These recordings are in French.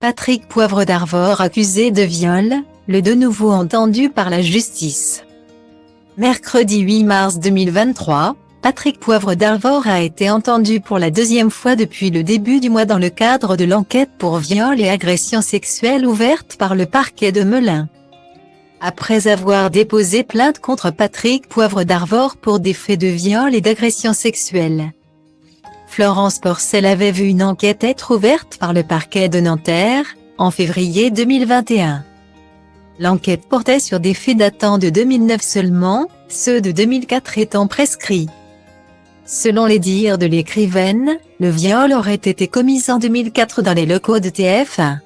Patrick Poivre d'Arvor accusé de viol, le de nouveau entendu par la justice. Mercredi 8 mars 2023, Patrick Poivre d'Arvor a été entendu pour la deuxième fois depuis le début du mois dans le cadre de l'enquête pour viol et agression sexuelle ouverte par le parquet de Melun. Après avoir déposé plainte contre Patrick Poivre d'Arvor pour des faits de viol et d'agression sexuelle, Florence Porcel avait vu une enquête être ouverte par le parquet de Nanterre, en février 2021. L'enquête portait sur des faits datant de 2009 seulement, ceux de 2004 étant prescrits. Selon les dires de l'écrivaine, le viol aurait été commis en 2004 dans les locaux de TF1.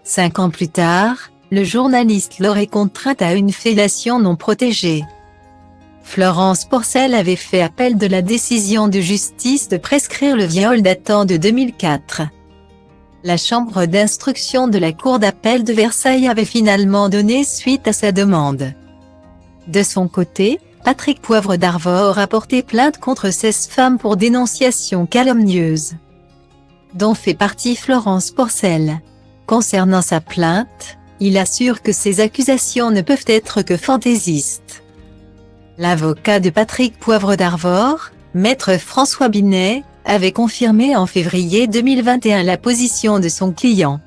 5 ans plus tard, le journaliste l'aurait contrainte à une fellation non protégée. Florence Porcel avait fait appel de la décision de justice de prescrire le viol datant de 2004. La chambre d'instruction de la cour d'appel de Versailles avait finalement donné suite à sa demande. De son côté, Patrick Poivre d'Arvor a porté plainte contre 16 femmes pour dénonciation calomnieuse, dont fait partie Florence Porcel. Concernant sa plainte, il assure que ces accusations ne peuvent être que fantaisistes. L'avocat de Patrick Poivre d'Arvor, maître François Binet, avait confirmé en février 2021 la position de son client,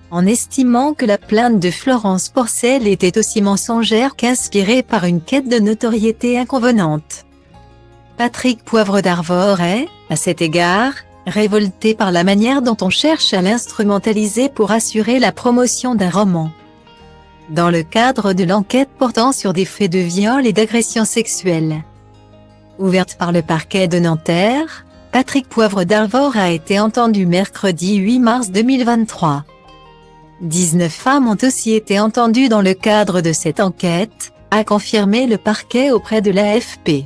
en estimant que la plainte de Florence Porcel était aussi mensongère qu'inspirée par une quête de notoriété inconvenante. Patrick Poivre d'Arvor est, à cet égard, révolté par la manière dont on cherche à l'instrumentaliser pour assurer la promotion d'un roman. Dans le cadre de l'enquête portant sur des faits de viol et d'agression sexuelle, ouverte par le parquet de Nanterre, Patrick Poivre d'Arvor a été entendu mercredi 8 mars 2023. 19 femmes ont aussi été entendues dans le cadre de cette enquête, a confirmé le parquet auprès de l'AFP.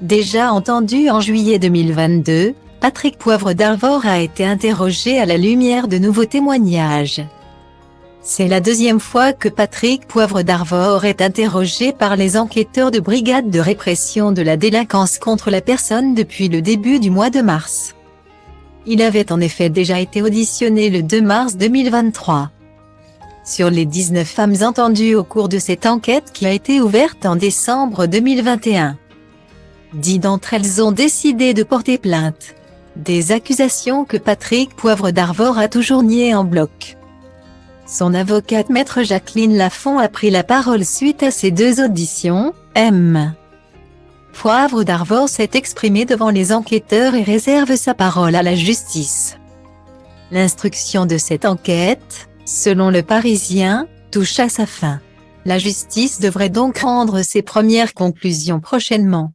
Déjà entendu en juillet 2022, Patrick Poivre d'Arvor a été interrogé à la lumière de nouveaux témoignages. C'est la deuxième fois que Patrick Poivre d'Arvor est interrogé par les enquêteurs de brigade de répression de la délinquance contre la personne depuis le début du mois de mars. Il avait en effet déjà été auditionné le 2 mars 2023. Sur les 19 femmes entendues au cours de cette enquête qui a été ouverte en décembre 2021, 10 d'entre elles ont décidé de porter plainte. Des accusations que Patrick Poivre d'Arvor a toujours niées en bloc. Son avocate maître Jacqueline Lafont a pris la parole suite à ces 2 auditions. Poivre d'Arvor s'est exprimé devant les enquêteurs et réserve sa parole à la justice. L'instruction de cette enquête, selon Le Parisien, touche à sa fin. La justice devrait donc rendre ses premières conclusions prochainement.